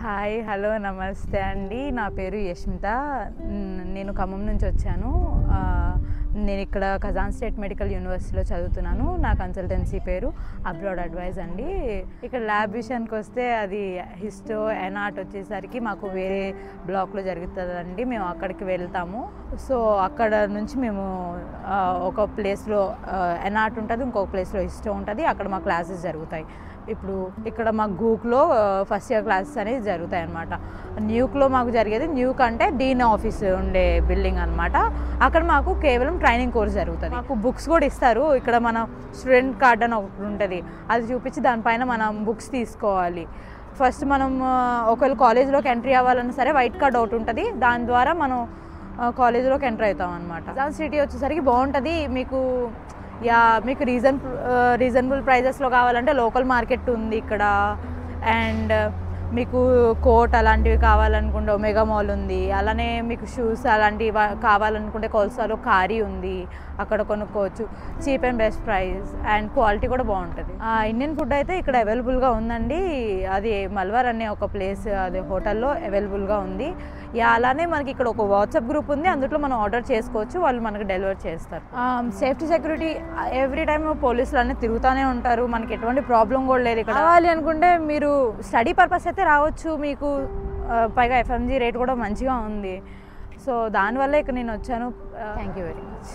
Hi hello నమస్తే అండి. నా పేరు యష్మిత. నేను ఖమ్మం నుంచి వచ్చాను. నేను ఇక్కడ ఖజాన్ స్టేట్ మెడికల్ యూనివర్సిటీలో చదువుతున్నాను. నా కన్సల్టెన్సీ పేరు అబ్రాడ్ అడ్వైజ్ అండి. ఇక్కడ ల్యాబ్ విషయానికి వస్తే అది హిస్టో ఎనాట్ వచ్చేసరికి మాకు వేరే బ్లాక్లో జరుగుతుందండి. మేము అక్కడికి వెళ్తాము. సో అక్కడ నుంచి మేము ఒక ప్లేస్లో ఎనాట్ ఉంటుంది, ఇంకొక ప్లేస్లో హిస్టో ఉంటుంది. అక్కడ మా క్లాసెస్ జరుగుతాయి. ఇప్పుడు ఇక్కడ మాకు గూక్లో ఫస్ట్ ఇయర్ క్లాసెస్ అనేది జరుగుతాయి అన్నమాట. న్యూక్లో మాకు జరిగేది న్యూక్ అంటే డీన్ ఆఫీస్ ఉండే బిల్డింగ్ అనమాట. అక్కడ మాకు కేవలం ట్రైనింగ్ కోర్స్ జరుగుతుంది. మాకు బుక్స్ కూడా ఇస్తారు. ఇక్కడ మన స్టూడెంట్ కార్డ్ అని ఒకటి ఉంటుంది, అది చూపించి దానిపైన మనం బుక్స్ తీసుకోవాలి. ఫస్ట్ మనం ఒకవేళ కాలేజ్లోకి ఎంట్రీ అవ్వాలన్నా సరే వైట్ కార్డ్ ఒకటి ఉంటుంది, దాని ద్వారా మనం కాలేజ్లోకి ఎంటర్ అవుతాం అనమాట. ఖజాన్ సిటీ వచ్చేసరికి బాగుంటుంది. మీకు రీజనబుల్ ప్రైజెస్లో కావాలంటే లోకల్ మార్కెట్ ఉంది ఇక్కడ. అండ్ మీకు కోట్ అలాంటివి కావాలనుకుంటే ఒమేగా మాల్ ఉంది. అలానే మీకు షూస్ అలాంటివి కావాలనుకుంటే కోల్సాలో కారీ ఉంది, అక్కడ కొనుక్కోవచ్చు. Cheap and best price and quality కూడా బాగుంటుంది. ఇండియన్ ఫుడ్ అయితే ఇక్కడ అవైలబుల్గా ఉందండి. అది మల్వార్ అనే ఒక ప్లేస్, అది హోటల్లో అవైలబుల్గా ఉంది. అలానే మనకి ఇక్కడ ఒక వాట్సాప్ గ్రూప్ ఉంది, అందులో మనం ఆర్డర్ చేసుకోవచ్చు, వాళ్ళు మనకు డెలివర్ చేస్తారు. సేఫ్టీ సెక్యూరిటీ ఎవ్రీ టైమ్ పోలీసులు అన్నీ తిరుగుతూనే ఉంటారు. మనకి ఎటువంటి ప్రాబ్లం కూడా లేదు. ఇక్కడ కావాలి అనుకుంటే మీరు స్టడీ పర్పస్ అయితే రావచ్చు. మీకు పైగా FMG రేట్ కూడా మంచిగా ఉంది. సో దానివల్ల ఇక్కడ నేను వచ్చాను. Thank you very much.